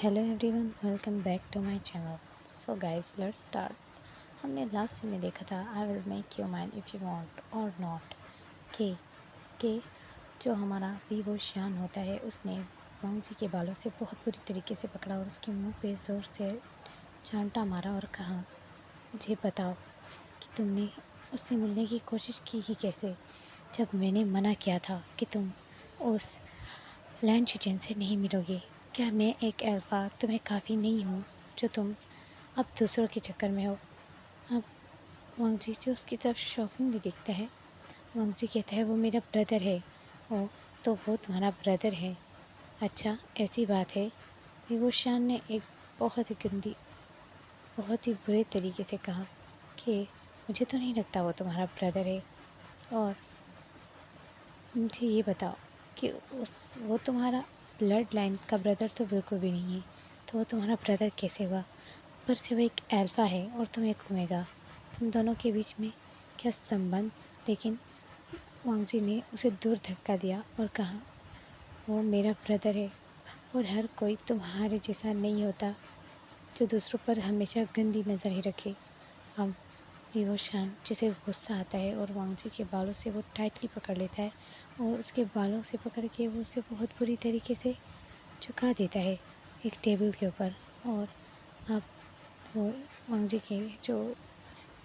Hello everyone, welcome back to my channel. So guys, let's start. हमने last scene में देखा था I will make you mine if you want और not के जो हमारा वीवो श्यान होता है उसने वांग जी के बालों से बहुत बुरी तरीके से पकड़ा और उसके मुंह पे ज़ोर से चांटा मारा और कहा, मुझे बताओ कि तुमने उससे मिलने की कोशिश की ही कैसे, जब मैंने मना किया था कि तुम उस लैंड शिचेन से नहीं मिलोगे। क्या मैं एक अल्फ़ा तुम्हें काफ़ी नहीं हूँ जो तुम अब दूसरों के चक्कर में हो। अब वांग जी जो उसकी तरफ शॉकिंगली देखता है, वांग जी कहता है वो मेरा ब्रदर है। ओ, तो वो तुम्हारा ब्रदर है, अच्छा ऐसी बात है। वीवो शान ने एक बहुत ही गंदी, बहुत ही बुरे तरीके से कहा कि मुझे तो नहीं लगता वो तुम्हारा ब्रदर है, और मुझे ये बताओ कि वो तुम्हारा ब्लड लाइन का ब्रदर तो बिल्कुल भी नहीं है, तो वो तुम्हारा ब्रदर कैसे हुआ। ऊपर से वो एक अल्फ़ा है और तुम एक ओमेगा, तुम दोनों के बीच में क्या संबंध। लेकिन वांग जी ने उसे दूर धक्का दिया और कहा, वो मेरा ब्रदर है और हर कोई तुम्हारे जैसा नहीं होता जो दूसरों पर हमेशा गंदी नज़र ही रखे। अब वीवो शान जिसे गुस्सा आता है और वांग जी के बालों से वो टाइटली पकड़ लेता है और उसके बालों से पकड़ के वो उसे बहुत बुरी तरीके से झुका देता है एक टेबल के ऊपर। और अब वो वांग जी के जो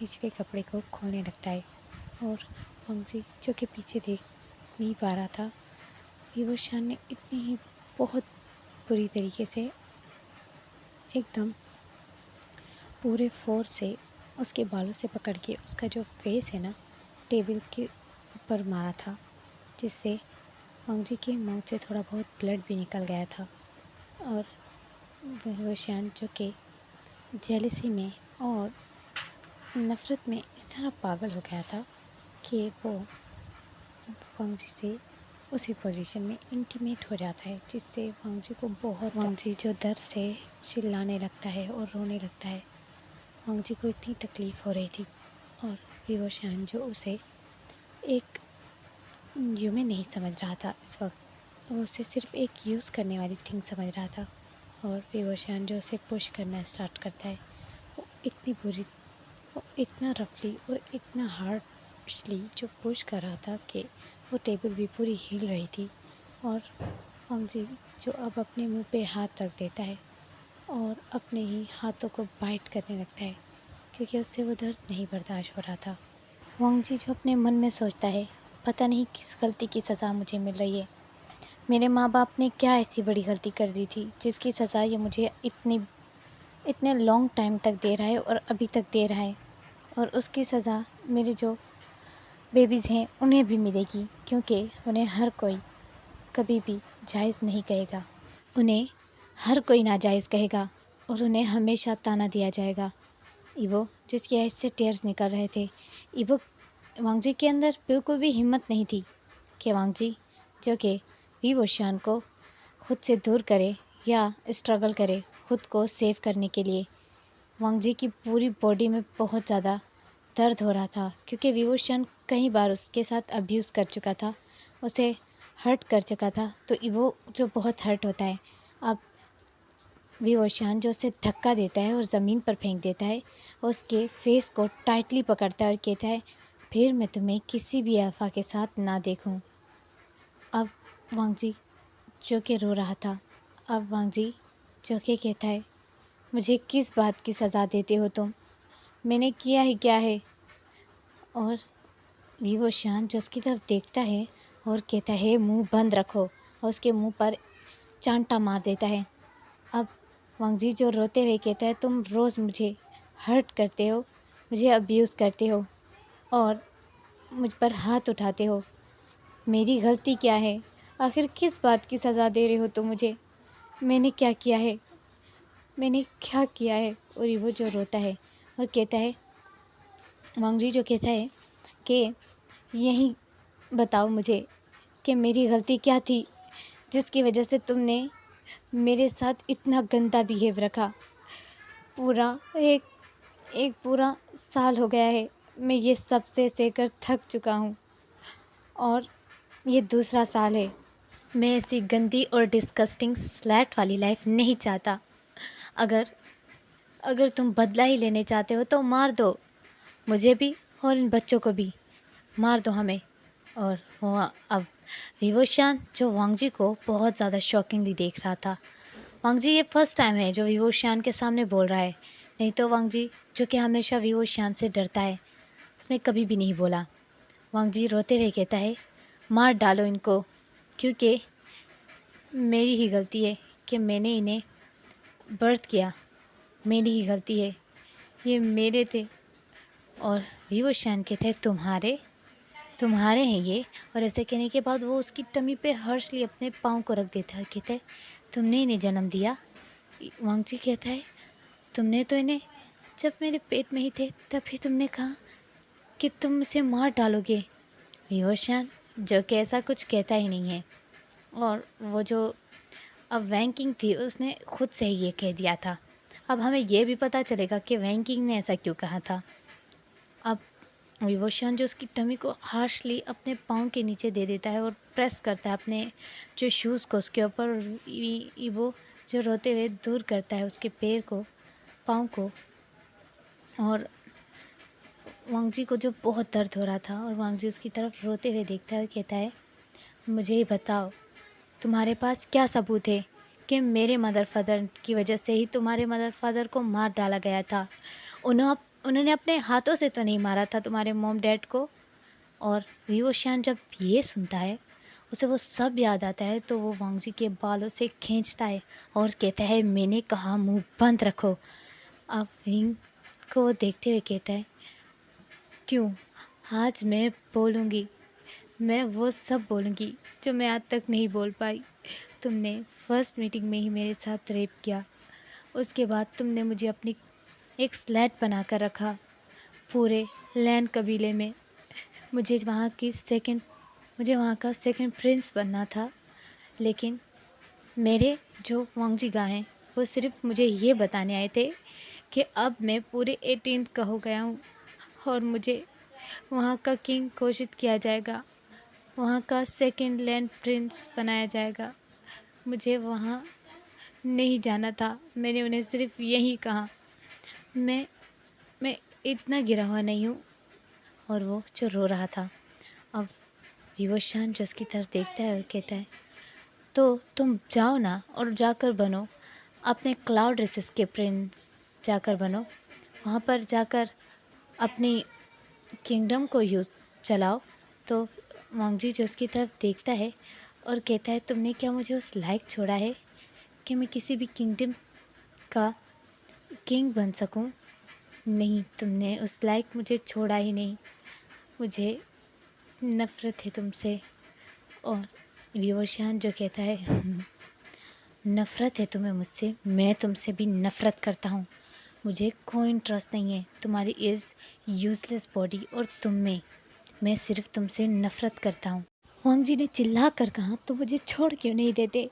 निचले कपड़े को खोलने लगता है और वांग जी जो कि पीछे देख नहीं पा रहा था, वीवो शान ने इतनी ही बहुत बुरी तरीके से एकदम पूरे फोर्स से उसके बालों से पकड़ के उसका जो फेस है ना टेबल के ऊपर मारा था, जिससे वांग जी के मुंह से थोड़ा बहुत ब्लड भी निकल गया था। और वह शान जो कि जेलसी में और नफ़रत में इस तरह पागल हो गया था कि वो वांग जी से उसी पोजीशन में इंटीमेट हो जाता है, जिससे वांग जी को बहुत, वांग जी जो दर्द से चिल्लाने लगता है और रोने लगता है। वांग जी को इतनी तकलीफ़ हो रही थी और वीवो शान जो उसे एक ह्यूमन नहीं समझ रहा था इस वक्त, वो उसे सिर्फ एक यूज़ करने वाली थिंग समझ रहा था। और वीवो शान जो उसे पुश करना स्टार्ट करता है, वो इतनी बुरी, वो इतना रफली और इतना हार्शली जो पुश कर रहा था कि वो टेबल भी पूरी हिल रही थी। और वांग जी जो अब अपने मुंह पे हाथ रख देता है और अपने ही हाथों को बाइट करने लगता है, क्योंकि उससे वो दर्द नहीं बर्दाश्त हो रहा था। वांग जी जो अपने मन में सोचता है, पता नहीं किस गलती की सज़ा मुझे मिल रही है। मेरे माँ बाप ने क्या ऐसी बड़ी गलती कर दी थी जिसकी सज़ा ये मुझे इतने लॉन्ग टाइम तक दे रहा है और अभी तक दे रहा है। और उसकी सज़ा मेरे जो बेबीज़ हैं उन्हें भी मिलेगी, क्योंकि उन्हें हर कोई कभी भी जायज़ नहीं कहेगा, उन्हें हर कोई नाजायज़ कहेगा और उन्हें हमेशा ताना दिया जाएगा। इवो जिसकी आँख से टीयर्स निकल रहे थे, इवो वांग जी के अंदर बिल्कुल भी हिम्मत नहीं थी कि वांग जी जो कि वीवो शान को खुद से दूर करे या स्ट्रगल करे खुद को सेव करने के लिए। वांग जी की पूरी बॉडी में बहुत ज़्यादा दर्द हो रहा था, क्योंकि वीवो शान कई बार उसके साथ अब्यूज़ कर चुका था, उसे हर्ट कर चुका था, तो इवो जो बहुत हर्ट होता है। अब वीवो शान जो उसे धक्का देता है और ज़मीन पर फेंक देता है, उसके फेस को टाइटली पकड़ता है और कहता है, फिर मैं तुम्हें किसी भी अल्फ़ा के साथ ना देखूं। अब वांग जी जो कि रो रहा था, अब वांग जी जो कि कहता है, मुझे किस बात की सज़ा देते हो तुम, मैंने किया ही क्या है। और वीवो शान जो उसकी तरफ देखता है और कहता है, मुंह बंद रखो, और उसके मुंह पर चांटा मार देता है। अब वांग जी जो रोते हुए कहता है, तुम रोज़ मुझे हर्ट करते हो, मुझे अब्यूज़ करते हो और मुझ पर हाथ उठाते हो, मेरी गलती क्या है, आखिर किस बात की सज़ा दे रहे हो तुम मुझे, मैंने क्या किया है, मैंने क्या किया है। और वो जो रोता है और कहता है, वांग जी जो कहता है कि यही बताओ मुझे कि मेरी गलती क्या थी जिसकी वजह से तुमने मेरे साथ इतना गंदा बिहेव रखा। पूरा एक पूरा साल हो गया है, मैं ये सब से सहकर थक चुका हूँ और ये दूसरा साल है। मैं ऐसी गंदी और डिस्गस्टिंग स्लैट वाली लाइफ नहीं चाहता। अगर अगर तुम बदला ही लेने चाहते हो तो मार दो मुझे भी और इन बच्चों को भी, मार दो हमें। और वो अब विवोशान जो वांगजी को बहुत ज़्यादा शॉकिंगली देख रहा था। वांगजी ये फर्स्ट टाइम है जो विवोशान के सामने बोल रहा है, नहीं तो वांगजी जो कि हमेशा विवोशान से डरता है, उसने कभी भी नहीं बोला। वांगजी रोते हुए कहता है, मार डालो इनको, क्योंकि मेरी ही गलती है कि मैंने इन्हें बर्थ किया, मेरी ही गलती है, ये मेरे थे। और विवोशान कहते हैं, तुम्हारे हैं ये। और ऐसे कहने के बाद वो उसकी टमी पे हर्षली अपने पाँव को रख देता है। कहते हैं, तुमने इन्हें जन्म दिया। वांगजी कहता है, तुमने तो इन्हें जब मेरे पेट में ही थे तभी तुमने कहा कि तुम इसे मार डालोगे। विवोशान जो कि ऐसा कुछ कहता ही नहीं है, और वो जो अब वैंकिंग थी उसने खुद से ही ये कह दिया था। अब हमें ये भी पता चलेगा कि वैंकिंग ने ऐसा क्यों कहा था। अब विवोशान जो उसकी टमी को हार्शली अपने पाँव के नीचे दे देता है और प्रेस करता है अपने जो शूज़ को उसके ऊपर। वो जो रोते हुए दूर करता है उसके पैर को, पाँव को। और वांगजी को जो बहुत दर्द हो रहा था, और वांगजी उसकी तरफ रोते हुए देखता है और कहता है, मुझे ही बताओ तुम्हारे पास क्या सबूत है कि मेरे मदर फादर की वजह से ही तुम्हारे मदर फादर को मार डाला गया था। उन्होंने अपने हाथों से तो नहीं मारा था तुम्हारे मॉम डैड को। और विवोशान जब ये सुनता है उसे वो सब याद आता है, तो वो वांगजी के बालों से खींचता है और कहता है, मैंने कहा मुंह बंद रखो। अब विंग को वो देखते हुए कहता है, क्यों, आज मैं बोलूँगी, मैं वो सब बोलूँगी जो मैं आज तक नहीं बोल पाई। तुमने फर्स्ट मीटिंग में ही मेरे साथ रेप किया, उसके बाद तुमने मुझे अपनी एक स्लेट बना कर रखा पूरे लैन कबीले में। मुझे वहाँ का सेकंड प्रिंस बनना था, लेकिन मेरे जो वांगजी हैं वो सिर्फ मुझे ये बताने आए थे कि अब मैं पूरे 18th का हो गया हूँ और मुझे वहाँ का किंग घोषित किया जाएगा, वहाँ का सेकंड लैंड प्रिंस बनाया जाएगा। मुझे वहाँ नहीं जाना था, मैंने उन्हें सिर्फ यही कहा, मैं इतना गिरा हुआ नहीं हूँ। और वो जो रो रहा था, अब विवोशान जो उसकी तरफ देखता है और कहता है, तो तुम जाओ ना और जाकर बनो अपने क्लाउड रेसेस के प्रिंस, जाकर बनो, वहाँ पर जाकर अपनी किंगडम को यूज़ चलाओ। तो वांगजी जो उसकी तरफ देखता है और कहता है, तुमने क्या मुझे उस लायक छोड़ा है कि मैं किसी भी किंगडम का किंग बन सकूं? नहीं, तुमने उस लायक मुझे छोड़ा ही नहीं। मुझे नफ़रत है तुमसे। और विवोशान जो कहता है, नफ़रत है तुम्हें मुझसे, मैं तुमसे भी नफ़रत करता हूँ। मुझे कोई इंटरेस्ट नहीं है तुम्हारी इस यूज़लेस बॉडी और तुम में, मैं सिर्फ तुमसे नफ़रत करता हूँ। वांगजी ने चिल्ला कर कहा, तो मुझे छोड़ क्यों नहीं देते,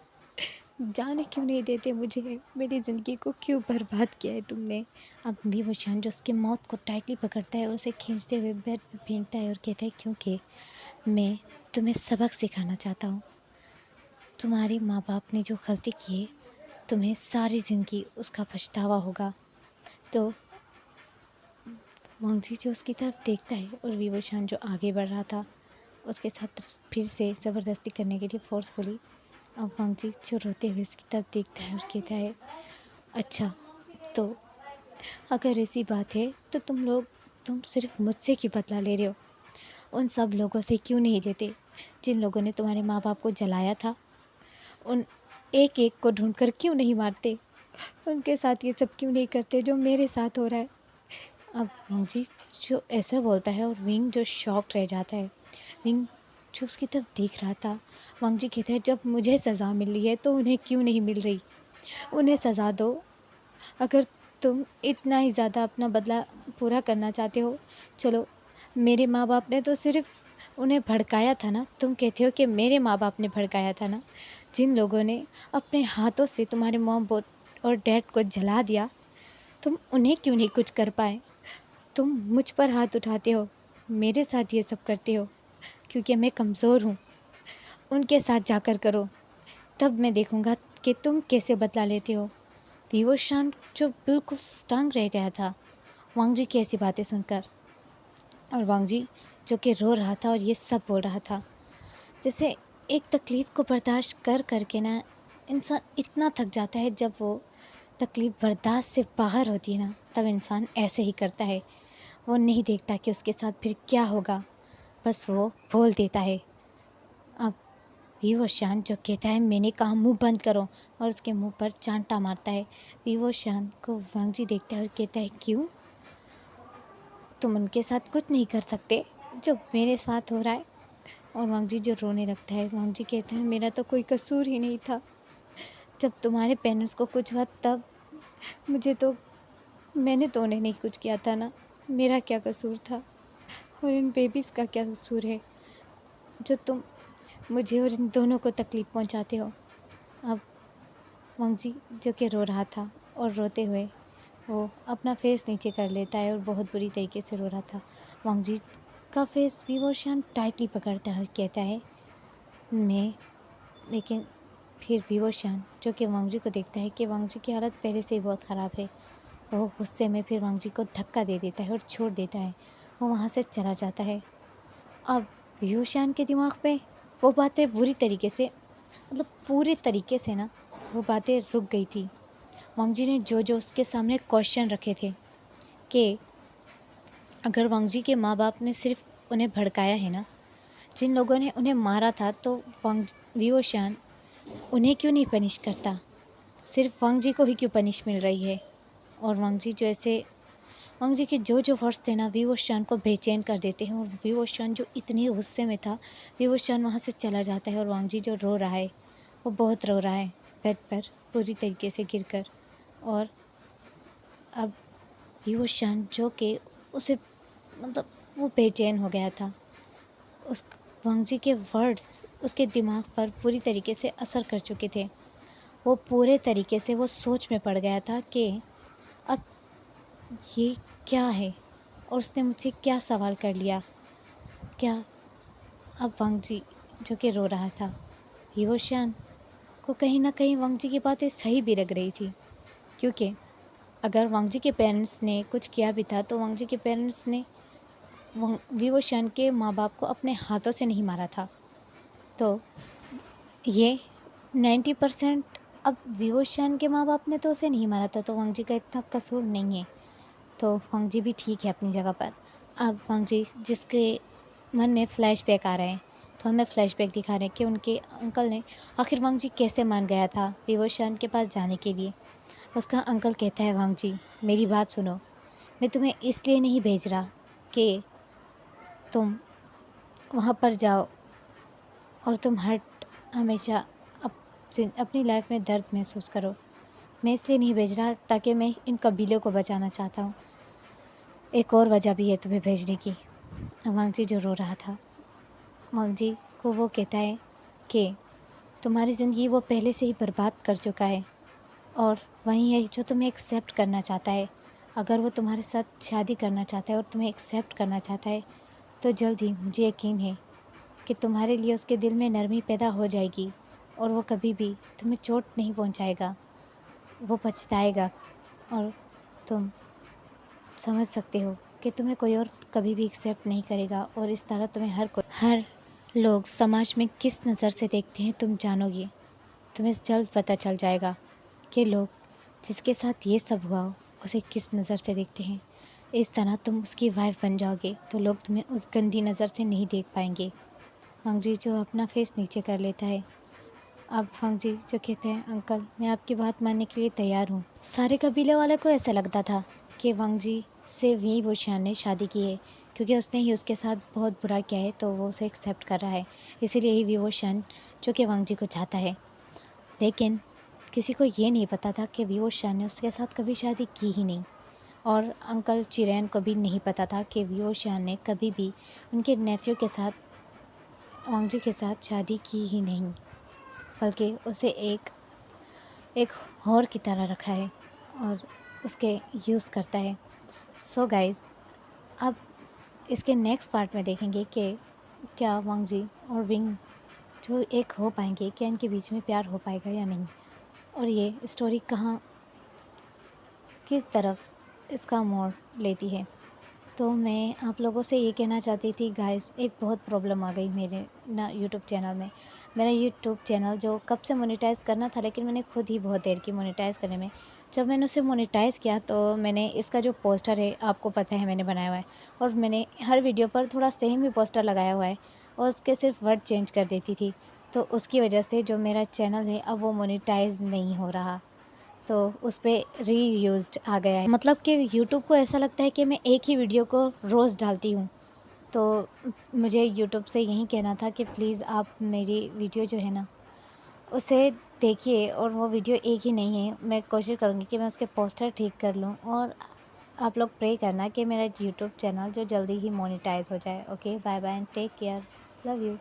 जाने क्यों नहीं देते मुझे, मेरी ज़िंदगी को क्यों बर्बाद किया है तुमने। अब विवोशान जो उसके मौत को टाइटली पकड़ता है और उसे खींचते हुए बेड पर फेंकता है और कहता है, क्योंकि मैं तुम्हें सबक सिखाना चाहता हूँ। तुम्हारे माँ बाप ने जो गलती की है, तुम्हें सारी ज़िंदगी उसका पछतावा होगा। तो वांगजी जो उसकी तरफ देखता है और विवोशान जो आगे बढ़ रहा था उसके साथ फिर से ज़बरदस्ती करने के लिए फोर्सफुली, अब वांगजी जो रोते हुए उसकी तरफ देखता है और कहता है, अच्छा, तो अगर ऐसी बात है तो तुम सिर्फ मुझसे क्यों बदला ले रहे हो? उन सब लोगों से क्यों नहीं लेते जिन लोगों ने तुम्हारे माँ बाप को जलाया था? उन एक एक को ढूंढकर क्यों नहीं मारते? उनके साथ ये सब क्यों नहीं करते जो मेरे साथ हो रहा है? अब वांगजी जो ऐसा बोलता है और विंग जो शॉक्ड रह जाता है। विंग जो उसकी तरफ देख रहा था, वांगजी कहता है, जब मुझे सज़ा मिल रही है तो उन्हें क्यों नहीं मिल रही? उन्हें सज़ा दो। अगर तुम इतना ही ज़्यादा अपना बदला पूरा करना चाहते हो, चलो, मेरे माँ बाप ने तो सिर्फ उन्हें भड़काया था ना। तुम कहते हो कि मेरे माँ बाप ने भड़काया था ना। जिन लोगों ने अपने हाथों से तुम्हारे मॉम और डैड को जला दिया, तुम उन्हें क्यों नहीं कुछ कर पाए? तुम मुझ पर हाथ उठाते हो, मेरे साथ ये सब करते हो क्योंकि मैं कमज़ोर हूँ। उनके साथ जाकर करो, तब मैं देखूँगा कि तुम कैसे बदला लेते हो। विवोशान जो बिल्कुल स्टंग रह गया था वांग जी की ऐसी बातें सुनकर, और वांग जी जो कि रो रहा था और ये सब बोल रहा था। जैसे एक तकलीफ़ को बर्दाश्त कर कर के ना इंसान इतना थक जाता है, जब वो तकलीफ़ बर्दाश्त से बाहर होती है ना, तब इंसान ऐसे ही करता है। वो नहीं देखता कि उसके साथ फिर क्या होगा, बस वो बोल देता है। अब विवोशान जो कहता है मैंने कहा मुंह बंद करो, और उसके मुंह पर चांटा मारता है। विवोशान को वांग जी देखता है और कहता है क्यों, तुम उनके साथ कुछ नहीं कर सकते जो मेरे साथ हो रहा है। और वांग जी जो रोने लगता है। वांग जी कहता है मेरा तो कोई कसूर ही नहीं था, जब तुम्हारे पेरेंट्स को कुछ हुआ तब मैंने तो उन्हें नहीं कुछ किया था ना, मेरा क्या कसूर था, और इन बेबीज़ का क्या कसूर है जो तुम मुझे और इन दोनों को तकलीफ़ पहुंचाते हो। अब वांग जी जो कि रो रहा था, और रोते हुए वो अपना फेस नीचे कर लेता है और बहुत बुरी तरीके से रो रहा था। वांग जी का फेस विवोशान टाइटली पकड़ता है और कहता है मैं, लेकिन फिर विवोशान जो कि वांग जी को देखता है कि वांग जी की हालत पहले से ही बहुत ख़राब है, वो गुस्से में फिर वांग जी को धक्का दे देता है और छोड़ देता है। वो वहाँ से चला जाता है। अब विवोशान के दिमाग में वो बातें बुरी तरीके से, मतलब पूरे तरीके से ना, वो बातें रुक गई थी। वांग जी ने जो जो उसके सामने क्वेश्चन रखे थे कि अगर वांग जी के माँ बाप ने सिर्फ उन्हें भड़काया है ना, जिन लोगों ने उन्हें मारा था, तो विवोशान उन्हें क्यों नहीं पनिश करता, सिर्फ वांग जी को ही क्यों पनिश मिल रही है। और वांग जी के जो जो वर्ड्स थे ना, विवोशान को बेचैन कर देते हैं। और विवोशान जो इतने गुस्से में था, विवोशान वहाँ से चला जाता है। और वांग जी जो रो रहा है, वो बहुत रो रहा है बेड पर पूरी तरीके से गिरकर। और अब विवोशान जो कि उसे, मतलब वो बेचैन हो गया था। उस वांग जी के वर्ड्स उसके दिमाग पर पूरी तरीके से असर कर चुके थे। वो पूरे तरीके से वो सोच में पड़ गया था कि अब ये क्या है, और उसने मुझसे क्या सवाल कर लिया क्या। अब वांग जी जो कि रो रहा था, विवोशान को कहीं ना कहीं वांग जी की बातें सही भी लग रही थी, क्योंकि अगर वांग जी के पेरेंट्स ने कुछ किया भी था, तो वांग जी के पेरेंट्स ने विवोशान के माँ बाप को अपने हाथों से नहीं मारा था। तो ये 90%, अब विवोशान के माँ बाप ने तो उसे नहीं मारा था, तो वांग जी का इतना कसूर नहीं है। तो वांग जी भी ठीक है अपनी जगह पर। अब वांग जी जिसके मन में फ्लैशबैक आ रहे हैं, तो हमें फ्लैशबैक दिखा रहे हैं कि उनके अंकल ने, आखिर वांग जी कैसे मान गया था विवोशान के पास जाने के लिए। उसका अंकल कहता है वांग जी मेरी बात सुनो, मैं तुम्हें इसलिए नहीं भेज रहा कि तुम वहाँ पर जाओ और तुम हमेशा अपनी लाइफ में दर्द महसूस करो। मैं इसलिए नहीं भेज रहा ताकि मैं इन कबीलों को बचाना चाहता हूँ। एक और वजह भी है तुम्हें भेजने की। वांग जी जो रो रहा था, वांग जी को वो कहता है कि तुम्हारी ज़िंदगी वो पहले से ही बर्बाद कर चुका है, और वही है जो तुम्हें एक्सेप्ट करना चाहता है। अगर वो तुम्हारे साथ शादी करना चाहता है और तुम्हें एक्सेप्ट करना चाहता है, तो जल्द ही मुझे यकीन है कि तुम्हारे लिए उसके दिल में नरमी पैदा हो जाएगी, और वो कभी भी तुम्हें चोट नहीं पहुंचाएगा। वो पछताएगा, और तुम समझ सकते हो कि तुम्हें कोई और कभी भी एक्सेप्ट नहीं करेगा, और इस तरह तुम्हें हर लोग समाज में किस नज़र से देखते हैं तुम जानोगी। तुम्हें जल्द पता चल जाएगा कि लोग जिसके साथ ये सब हुआ हो उसे किस नज़र से देखते हैं। इस तरह तुम उसकी वाइफ बन जाओगे, तो लोग तुम्हें उस गंदी नज़र से नहीं देख पाएंगे। वांग जी जो अपना फेस नीचे कर लेता है। अब वांग जी जो कहते हैं अंकल मैं आपकी बात मानने के लिए तैयार हूँ। सारे कबीले वाले को ऐसा लगता था कि वांग जी से विवोशान ने शादी की है, क्योंकि उसने ही उसके साथ बहुत बुरा किया है, तो वो उसे एक्सेप्ट कर रहा है। इसीलिए ही विवोशान जो कि वांग जी को चाहता है। लेकिन किसी को ये नहीं पता था कि विवोशान ने उसके साथ कभी शादी की ही नहीं, और अंकल चिरैन को भी नहीं पता था कि विवोशान ने कभी भी उनके नेफ्यू के साथ, वांग जी के साथ शादी की ही नहीं, बल्कि उसे एक हॉर की तरह रखा है और उसके यूज़ करता है। सो गाइस, अब इसके नेक्स्ट पार्ट में देखेंगे कि क्या वांग जी और विंग जो एक हो पाएंगे, क्या इनके बीच में प्यार हो पाएगा या नहीं, और ये स्टोरी कहाँ किस तरफ इसका मोड़ लेती है। तो मैं आप लोगों से ये कहना चाहती थी गाइस, एक बहुत प्रॉब्लम आ गई मेरे ना यूट्यूब चैनल में। मेरा यूट्यूब चैनल जो कब से मोनेटाइज़ करना था, लेकिन मैंने खुद ही बहुत देर की मोनेटाइज़ करने में। जब मैंने उसे मोनेटाइज़ किया तो मैंने इसका जो पोस्टर है, आपको पता है मैंने बनाया हुआ है, और मैंने हर वीडियो पर थोड़ा सेम ही पोस्टर लगाया हुआ है और उसके सिर्फ वर्ड चेंज कर देती थी। तो उसकी वजह से जो मेरा चैनल है अब वो मोनेटाइज़ नहीं हो रहा, तो उस पे रीयूज़्ड आ गया है। मतलब कि यूट्यूब को ऐसा लगता है कि मैं एक ही वीडियो को रोज़ डालती हूँ। तो मुझे यूट्यूब से यही कहना था कि प्लीज़ आप मेरी वीडियो जो है ना, उसे देखिए, और वो वीडियो एक ही नहीं है। मैं कोशिश करूँगी कि मैं उसके पोस्टर ठीक कर लूँ, और आप लोग प्रे करना कि मेरा यूट्यूब चैनल जो जल्दी ही मोनेटाइज़ हो जाए। Okay, bye bye and take care. Love you.